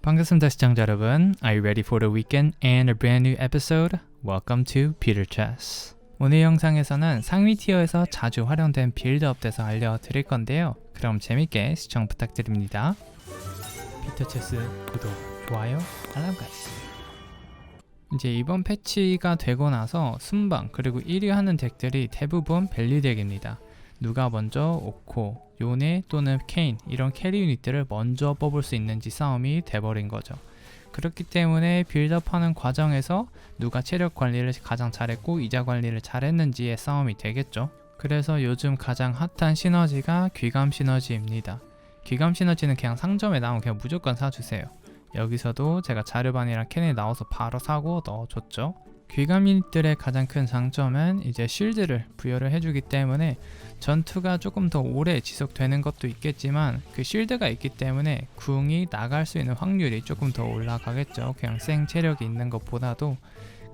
반갑습니다 시청자 여러분. Are you ready for the weekend and a brand new episode? Welcome to Peter Chess. 오늘 영상에서는 상위 티어에서 자주 활용된 빌드업 대서 알려드릴 건데요. 그럼 재밌게 시청 부탁드립니다. 피터 체스 구독, 좋아요, 알람까지. 이제 이번 패치가 되고 나서 순방 그리고 1위 하는 덱들이 대부분 밸류 덱입니다. 누가 먼저 오코, 요네 또는 케인 이런 캐리 유닛들을 먼저 뽑을 수 있는지 싸움이 돼버린 거죠. 그렇기 때문에 빌드업하는 과정에서 누가 체력 관리를 가장 잘했고 이자 관리를 잘했는지의 싸움이 되겠죠. 그래서 요즘 가장 핫한 시너지가 귀감 시너지입니다. 귀감 시너지는 그냥 상점에 나오면 그냥 무조건 사주세요. 여기서도 제가 자르반이랑 캔이 나와서 바로 사고 넣어줬죠. 귀감 유닛들의 가장 큰 장점은 이제 쉴드를 부여를 해주기 때문에 전투가 조금 더 오래 지속되는 것도 있겠지만 그 쉴드가 있기 때문에 궁이 나갈 수 있는 확률이 조금 더 올라가겠죠. 그냥 생 체력이 있는 것보다도.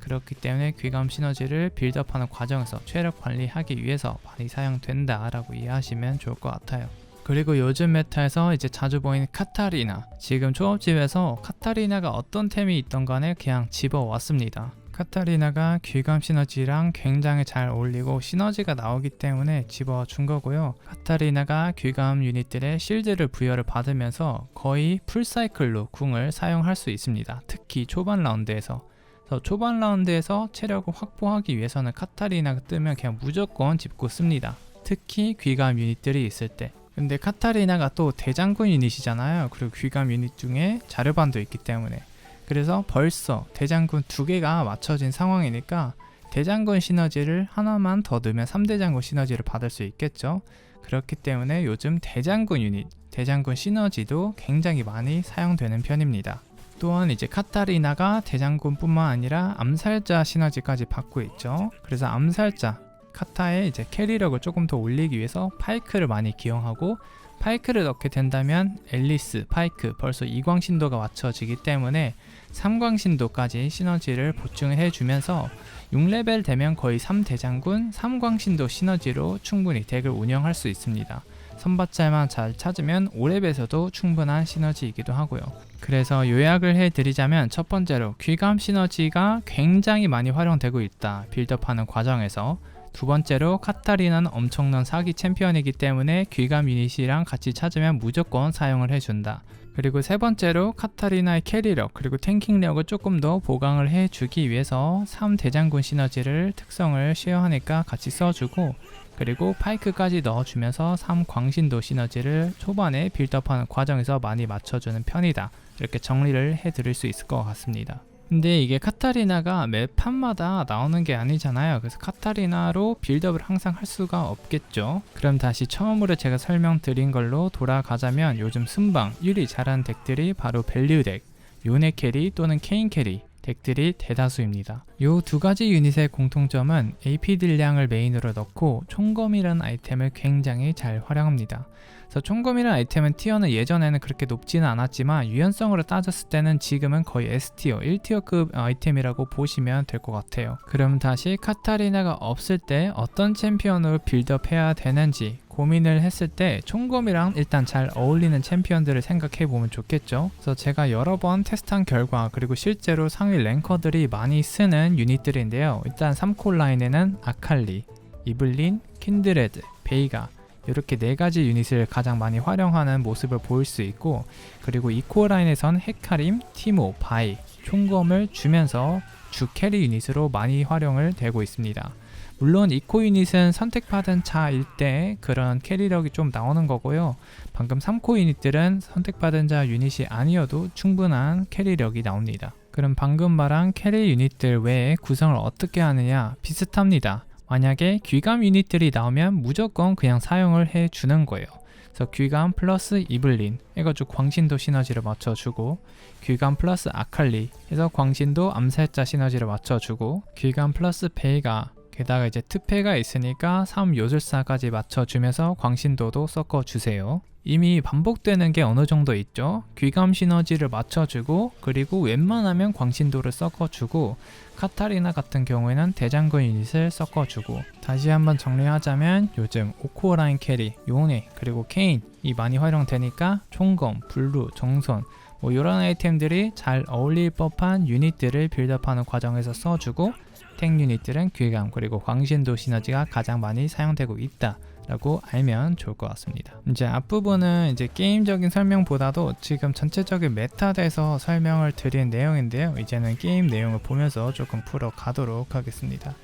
그렇기 때문에 귀감 시너지를 빌드업하는 과정에서 체력 관리하기 위해서 많이 사용된다 라고 이해하시면 좋을 것 같아요. 그리고 요즘 메타에서 이제 자주 보이는 카타리나, 지금 초밥집에서 카타리나가 어떤 템이 있던 간에 그냥 집어왔습니다. 카타리나가 귀감 시너지랑 굉장히 잘 어울리고 시너지가 나오기 때문에 집어와 준 거고요. 카타리나가 귀감 유닛들의 실드를 부여를 받으면서 거의 풀사이클로 궁을 사용할 수 있습니다. 특히 초반 라운드에서. 그래서 초반 라운드에서 체력을 확보하기 위해서는 카타리나가 뜨면 그냥 무조건 짚고 씁니다. 특히 귀감 유닛들이 있을 때. 근데 카타리나가 또 대장군 유닛이잖아요. 그리고 귀감 유닛 중에 자르반도 있기 때문에. 그래서 벌써 대장군 2개가 맞춰진 상황이니까 대장군 시너지를 하나만 더 넣으면 3대장군 시너지를 받을 수 있겠죠. 그렇기 때문에 요즘 대장군 유닛, 대장군 시너지도 굉장히 많이 사용되는 편입니다. 또한 이제 카타리나가 대장군뿐만 아니라 암살자 시너지까지 받고 있죠. 그래서 암살자, 카타의 이제 캐리력을 조금 더 올리기 위해서 파이크를 많이 기용하고, 파이크를 넣게 된다면 앨리스, 파이크 벌써 2광신도가 맞춰지기 때문에 3광신도까지 시너지를 보충을 해주면서 6레벨 되면 거의 3대장군, 3광신도 시너지로 충분히 덱을 운영할 수 있습니다. 선발자만 잘 찾으면 5렙에서도 충분한 시너지이기도 하고요. 그래서 요약을 해드리자면 첫 번째로 귀감 시너지가 굉장히 많이 활용되고 있다, 빌드업하는 과정에서. 두 번째로 카타리나는 엄청난 사기 챔피언이기 때문에 귀감 유닛이랑 같이 찾으면 무조건 사용을 해준다. 그리고 세 번째로 카타리나의 캐리력 그리고 탱킹력을 조금 더 보강을 해주기 위해서 3대장군 시너지를 특성을 쉐어하니까 같이 써주고, 그리고 파이크까지 넣어주면서 3광신도 시너지를 초반에 빌드업하는 과정에서 많이 맞춰주는 편이다. 이렇게 정리를 해드릴 수 있을 것 같습니다. 근데 이게 카타리나가 매 판마다 나오는 게 아니잖아요. 그래서 카타리나로 빌드업을 항상 할 수가 없겠죠. 그럼 다시 처음으로 제가 설명드린 걸로 돌아가자면 요즘 순방 1위 잘하는 덱들이 바로 밸류 덱, 요네 캐리 또는 케인 캐리 덱들이 대다수입니다. 요 두 가지 유닛의 공통점은 AP 딜량을 메인으로 넣고 총검이라는 아이템을 굉장히 잘 활용합니다. 그래서 총검이라는 아이템은 티어는 예전에는 그렇게 높지는 않았지만 유연성으로 따졌을 때는 지금은 거의 S티어, 1티어급 아이템이라고 보시면 될 것 같아요. 그럼 다시 카타리나가 없을 때 어떤 챔피언으로 빌드업 해야 되는지 고민을 했을 때 총검이랑 일단 잘 어울리는 챔피언들을 생각해 보면 좋겠죠. 그래서 제가 여러 번 테스트한 결과 그리고 실제로 상위 랭커들이 많이 쓰는 유닛들인데요. 일단 3콜 라인에는 아칼리, 이블린, 킨드레드, 베이가 이렇게 4가지 유닛을 가장 많이 활용하는 모습을 보일 수 있고, 그리고 2코어 라인에선 헤카림, 티모, 바이, 총검을 주면서 주 캐리 유닛으로 많이 활용을 되고 있습니다. 물론 2코 유닛은 선택받은 자일 때 그런 캐리력이 좀 나오는 거고요. 방금 3코 유닛들은 선택받은 자 유닛이 아니어도 충분한 캐리력이 나옵니다. 그럼 방금 말한 캐리 유닛들 외에 구성을 어떻게 하느냐 비슷합니다. 만약에 귀감 유닛들이 나오면 무조건 그냥 사용을 해주는 거예요. 그래서 귀감 플러스 이블린 해가지고 광신도 시너지를 맞춰주고, 귀감 플러스 아칼리 해서 광신도 암살자 시너지를 맞춰주고, 귀감 플러스 베이가 게다가 이제 특패가 있으니까 3요술사까지 맞춰주면서 광신도도 섞어주세요. 이미 반복되는 게 어느 정도 있죠. 귀감 시너지를 맞춰주고, 그리고 웬만하면 광신도를 섞어주고, 카타리나 같은 경우에는 대장군 유닛을 섞어주고. 다시 한번 정리하자면 요즘 5코어 라인 캐리, 요네, 그리고 케인이 많이 활용되니까 총검, 블루, 정선 뭐 이런 아이템들이 잘 어울릴 법한 유닛들을 빌드업하는 과정에서 써주고, 탱 유닛들은 귀감 그리고 광신도 시너지가 가장 많이 사용되고 있다 라고 알면 좋을 것 같습니다. 이제 앞부분은 이제 게임적인 설명보다도 지금 전체적인 메타에서 설명을 드린 내용인데요. 이제는 게임 내용을 보면서 조금 풀어 가도록 하겠습니다.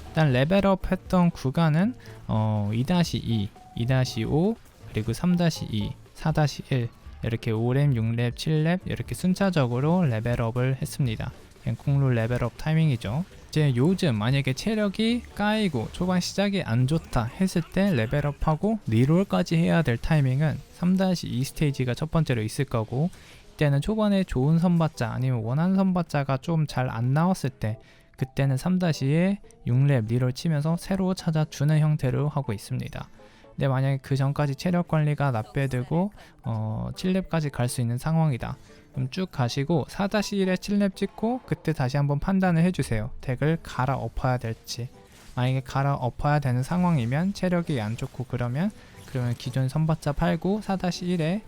일단 레벨업 했던 구간은 2-2, 2-5, 그리고 3-2, 4-1 이렇게 5렙, 6렙, 7렙 이렇게 순차적으로 레벨업을 했습니다. 그냥 콩룰 레벨업 타이밍이죠. 이제 요즘 만약에 체력이 까이고 초반 시작이 안 좋다 했을 때 레벨업하고 리롤까지 해야 될 타이밍은 3-2 스테이지가 첫 번째로 있을 거고, 이때는 초반에 좋은 선받자 아니면 원하는 선받자가 좀 잘 안 나왔을 때 그때는 3-2에 6렙 리롤 치면서 새로 찾아주는 형태로 하고 있습니다. 근데 만약에 그 전까지 체력 관리가 나빼들고 7렙까지 갈 수 있는 상황이다, 그럼 쭉 가시고 4-1에 7렙 찍고 그때 다시 한번 판단을 해주세요. 덱을 갈아 엎어야 될지. 만약에 갈아 엎어야 되는 상황이면 체력이 안 좋고 그러면 기존 선받자 팔고 4-1에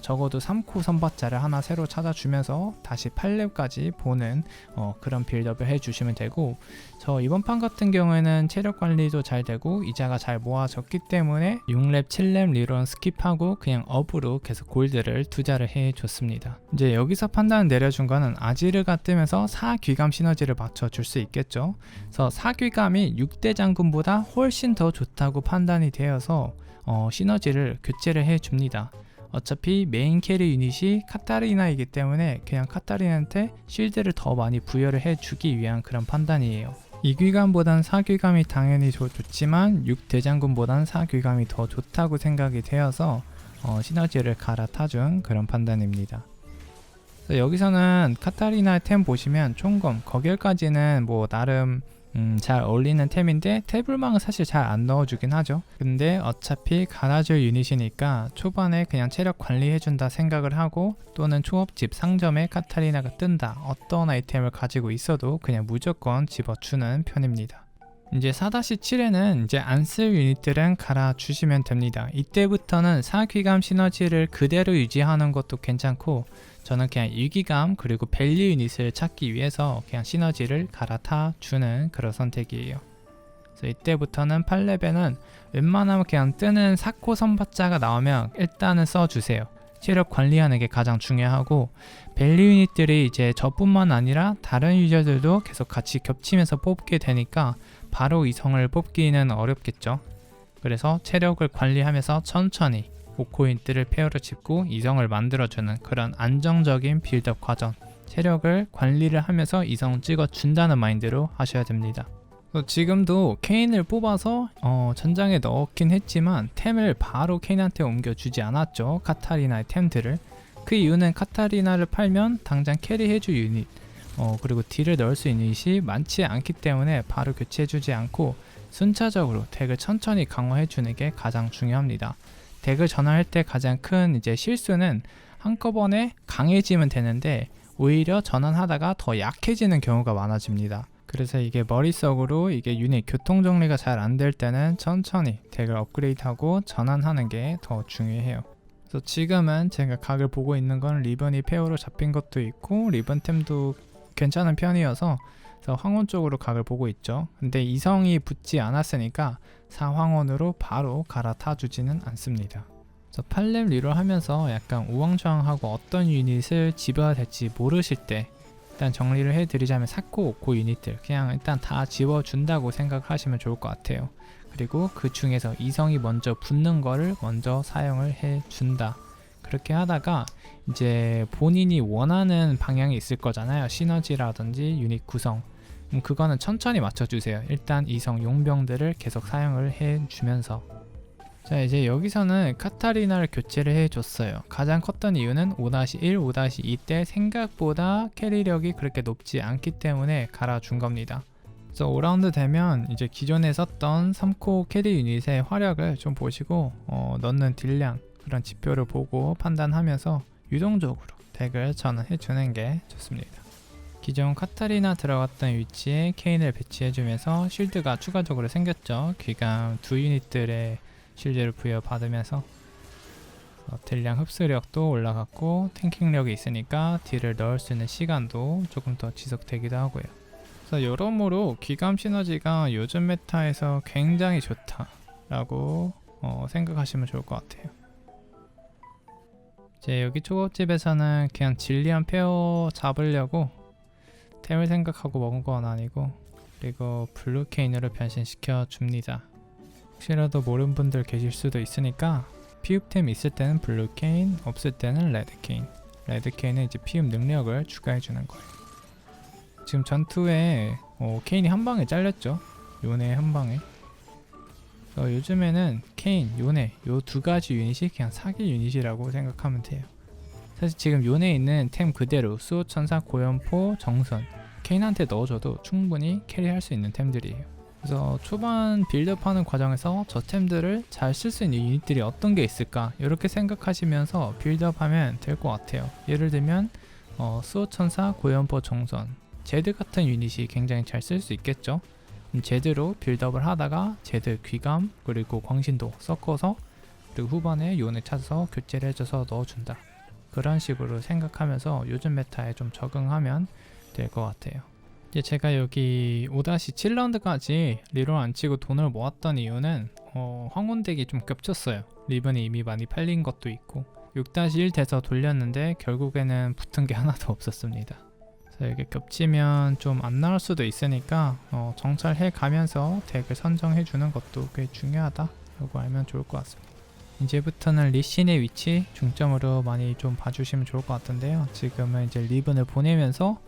적어도 3코 선받자를 하나 새로 찾아주면서 다시 8렙까지 보는 그런 빌드업을 해주시면 되고, 저 이번 판 같은 경우에는 체력 관리도 잘 되고 이자가 잘 모아졌기 때문에 6렙, 7렙 리런 스킵하고 그냥 업으로 계속 골드를 투자를 해줬습니다. 이제 여기서 판단을 내려준 거는 아지르가 뜨면서 4귀감 시너지를 맞춰줄 수 있겠죠. 그래서 4귀감이 6대 장군보다 훨씬 더 좋다고 판단이 되어서 시너지를 교체를 해줍니다. 어차피 메인 캐리 유닛이 카타리나이기 때문에 그냥 카타리나한테 쉴드를 더 많이 부여를 해주기 위한 그런 판단이에요. 2귀감보단 4귀감이 당연히 좋지만 6대장군보단 4귀감이 더 좋다고 생각이 되어서 시너지를 갈아타준 그런 판단입니다. 여기서는 카타리나 템 보시면 총검, 거결까지는 뭐 나름 잘 어울리는 템인데 태블망은 사실 잘 안 넣어주긴 하죠. 근데 어차피 갈아줄 유닛이니까 초반에 그냥 체력 관리해준다 생각을 하고, 또는 초업집 상점에 카타리나가 뜬다, 어떤 아이템을 가지고 있어도 그냥 무조건 집어주는 편입니다. 이제 4-7에는 이제 안 쓸 유닛들은 갈아주시면 됩니다. 이때부터는 4귀감 시너지를 그대로 유지하는 것도 괜찮고, 저는 그냥 2귀감 그리고 밸류 유닛을 찾기 위해서 그냥 시너지를 갈아타 주는 그런 선택이에요. 그래서 이때부터는 8렙에는 웬만하면 그냥 뜨는 4코 선받자가 나오면 일단은 써주세요. 체력 관리하는 게 가장 중요하고, 밸류 유닛들이 이제 저뿐만 아니라 다른 유저들도 계속 같이 겹치면서 뽑게 되니까 바로 이성을 뽑기는 어렵겠죠. 그래서 체력을 관리하면서 천천히 5코인들을 페어로 짚고 이성을 만들어주는 그런 안정적인 빌드업 과정, 체력을 관리를 하면서 이성 찍어준다는 마인드로 하셔야 됩니다. 지금도 케인을 뽑아서 전장에 넣긴 했지만 템을 바로 케인한테 옮겨주지 않았죠. 카타리나의 템들을. 그 이유는 카타리나를 팔면 당장 캐리해줄 유닛 그리고 딜을 넣을 수 있는 유닛이 많지 않기 때문에 바로 교체해주지 않고 순차적으로 덱을 천천히 강화해주는 게 가장 중요합니다. 덱을 전환할 때 가장 큰 이제 실수는 한꺼번에 강해지면 되는데 오히려 전환하다가 더 약해지는 경우가 많아집니다. 그래서 이게 머릿속으로 이게 유닛 교통 정리가 잘 안 될 때는 천천히 덱을 업그레이드하고 전환하는 게 더 중요해요. 그래서 지금은 제가 각을 보고 있는 건 리본이 페어로 잡힌 것도 있고 리본템도 괜찮은 편이어서 황혼 쪽으로 각을 보고 있죠. 근데 이성이 붙지 않았으니까 4황혼으로 바로 갈아타 주지는 않습니다. 그래서 8렙 리롤 하면서 약간 우왕좌왕하고 어떤 유닛을 집어야 될지 모르실 때 일단 정리를 해드리자면 4코, 5코 유닛들 그냥 일단 다 집어준다고 생각하시면 좋을 것 같아요. 그리고 그 중에서 이성이 먼저 붙는 거를 먼저 사용을 해준다. 그렇게 하다가 이제 본인이 원하는 방향이 있을 거잖아요. 시너지라든지 유닛 구성. 그거는 천천히 맞춰주세요. 일단 이성 용병들을 계속 사용을 해주면서. 자, 이제 여기서는 카타리나를 교체를 해줬어요. 가장 컸던 이유는 5-1, 5-2 때 생각보다 캐리력이 그렇게 높지 않기 때문에 갈아준 겁니다. 그래서 5라운드 되면 이제 기존에 썼던 3코 캐리 유닛의 화력을 좀 보시고 넣는 딜량 그런 지표를 보고 판단하면서 유동적으로 덱을 전환해 주는 게 좋습니다. 기존 카타리나 들어갔던 위치에 케인을 배치해주면서 쉴드가 추가적으로 생겼죠. 귀감 두 유닛들의 쉴드를 부여받으면서 딜량 흡수력도 올라갔고 탱킹력이 있으니까 딜을 넣을 수 있는 시간도 조금 더 지속되기도 하고요. 그래서 여러모로 귀감 시너지가 요즘 메타에서 굉장히 좋다라고 생각하시면 좋을 것 같아요. 이제 여기 초밥집에서는 그냥 진리한 페어 잡으려고 템을 생각하고 먹은 건 아니고, 그리고 블루케인으로 변신시켜 줍니다. 혹시라도 모르는 분들 계실 수도 있으니까 피읍템 있을 때는 블루케인, 없을 때는 레드케인. 레드케인은 이제 피읍 능력을 추가해 주는 거예요. 지금 전투에 케인이 한 방에 잘렸죠. 요네 한 방에. 요즘에는 케인, 요네 요 두 가지 유닛이 그냥 사기 유닛이라고 생각하면 돼요. 사실 지금 요네에 있는 템 그대로 수호천사, 고연포, 정선 케인한테 넣어줘도 충분히 캐리할 수 있는 템들이에요. 그래서 초반 빌드업하는 과정에서 저 템들을 잘 쓸 수 있는 유닛들이 어떤 게 있을까 이렇게 생각하시면서 빌드업하면 될 것 같아요. 예를 들면 수호천사, 고연포, 정선 제드 같은 유닛이 굉장히 잘 쓸 수 있겠죠. 제드로 빌드업을 하다가 제드 귀감 그리고 광신도 섞어서 그리고 후반에 요네 찾아서 교체를 해줘서 넣어준다. 그런 식으로 생각하면서 요즘 메타에 좀 적응하면 될 것 같아요. 이제 제가 여기 5-7라운드까지 리롤 안 치고 돈을 모았던 이유는 황혼덱이 좀 겹쳤어요. 리븐이 이미 많이 팔린 것도 있고 6-1 돼서 돌렸는데 결국에는 붙은 게 하나도 없었습니다. 그래서 이게 겹치면 좀 안 나올 수도 있으니까 정찰해 가면서 덱을 선정해 주는 것도 꽤 중요하다라고 알면 좋을 것 같습니다. 이제부터는 리신의 위치 중점으로 많이 좀 봐주시면 좋을 것 같은데요. 지금은 이제 리븐을 보내면서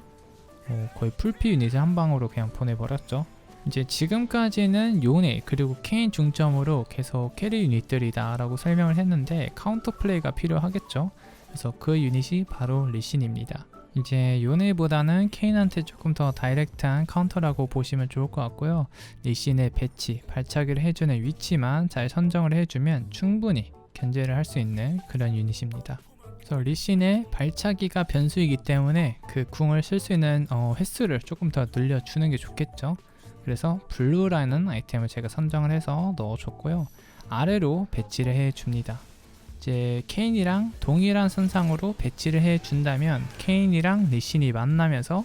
거의 풀피 유닛을 한 방으로 그냥 보내버렸죠. 이제 지금까지는 요네 그리고 케인 중점으로 계속 캐리 유닛들이다 라고 설명을 했는데 카운터 플레이가 필요하겠죠. 그래서 그 유닛이 바로 리신입니다. 이제 요네보다는 케인한테 조금 더 다이렉트한 카운터라고 보시면 좋을 것 같고요. 리신의 배치, 발차기를 해주는 위치만 잘 선정을 해주면 충분히 견제를 할 수 있는 그런 유닛입니다. 그래서 리신의 발차기가 변수이기 때문에 그 궁을 쓸 수 있는 횟수를 조금 더 늘려주는 게 좋겠죠. 그래서 블루라는 아이템을 제가 선정을 해서 넣어줬고요. 아래로 배치를 해줍니다. 이제 케인이랑 동일한 선상으로 배치를 해준다면 케인이랑 리신이 만나면서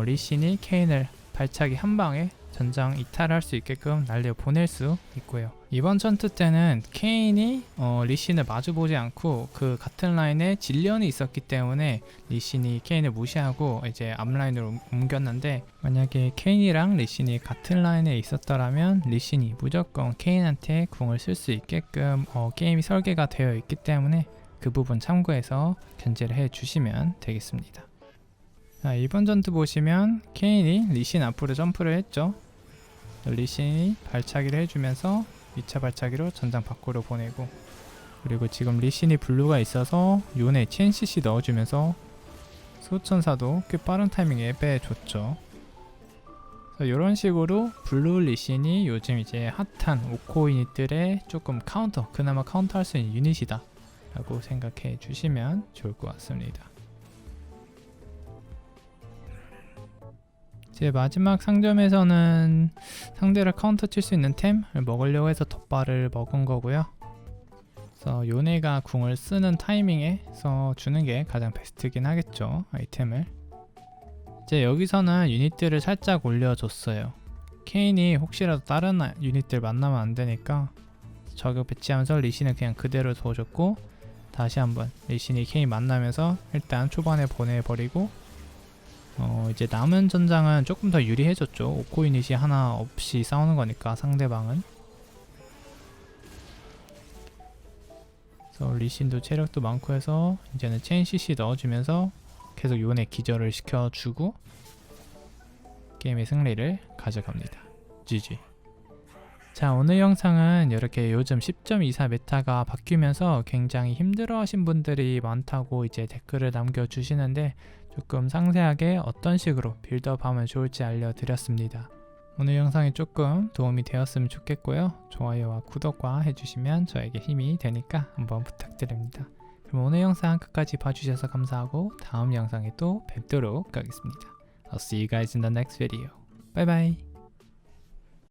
리신이 케인을 발차기 한 방에 전장 이탈할 수 있게끔 날려보낼 수 있고요. 이번 전투 때는 케인이 리신을 마주보지 않고 그 같은 라인에 질련이 있었기 때문에 리신이 케인을 무시하고 이제 앞라인으로 옮겼는데, 만약에 케인이랑 리신이 같은 라인에 있었더라면 리신이 무조건 케인한테 궁을 쓸 수 있게끔 게임이 설계가 되어 있기 때문에 그 부분 참고해서 견제를 해주시면 되겠습니다. 자, 이번 전투 보시면 케인이 리신 앞으로 점프를 했죠. 리신이 발차기를 해주면서 2차 발차기로 전장 밖으로 보내고, 그리고 지금 리신이 블루가 있어서 요네 CNCC 넣어주면서 수호천사도 꽤 빠른 타이밍에 빼줬죠. 이런 식으로 블루 리신이 요즘 이제 핫한 오코 유닛들의 조금 그나마 카운터 할 수 있는 유닛이다 라고 생각해 주시면 좋을 것 같습니다. 제 마지막 상점에서는 상대를 카운터 칠 수 있는 템을 먹으려고 해서 덧발을 먹은 거고요. 그래서 요네가 궁을 쓰는 타이밍에서 주는 게 가장 베스트긴 하겠죠, 아이템을. 이제 여기서는 유닛들을 살짝 올려줬어요. 케인이 혹시라도 다른 유닛들 만나면 안 되니까 저격 배치하면서 리신을 그냥 그대로 둬줬고, 다시 한번 리신이 케인 만나면서 일단 초반에 보내버리고, 이제 남은 전장은 조금 더 유리해졌죠. 오코 유닛이 하나 없이 싸우는 거니까 상대방은. 그래서 리신도 체력도 많고 해서 이제는 체인 CC 넣어주면서 계속 요네 기절을 시켜주고 게임의 승리를 가져갑니다. GG. 자, 오늘 영상은 이렇게 요즘 10.24 메타가 바뀌면서 굉장히 힘들어하신 분들이 많다고 이제 댓글을 남겨주시는데 조금 상세하게 어떤 식으로 빌드업하면 좋을지 알려드렸습니다. 오늘 영상이 조금 도움이 되었으면 좋겠고요. 좋아요와 구독과 해주시면 저에게 힘이 되니까 한번 부탁드립니다. 그럼 오늘 영상 끝까지 봐주셔서 감사하고 다음 영상에 또 뵙도록 하겠습니다. I'll see you guys in the next video. Bye bye.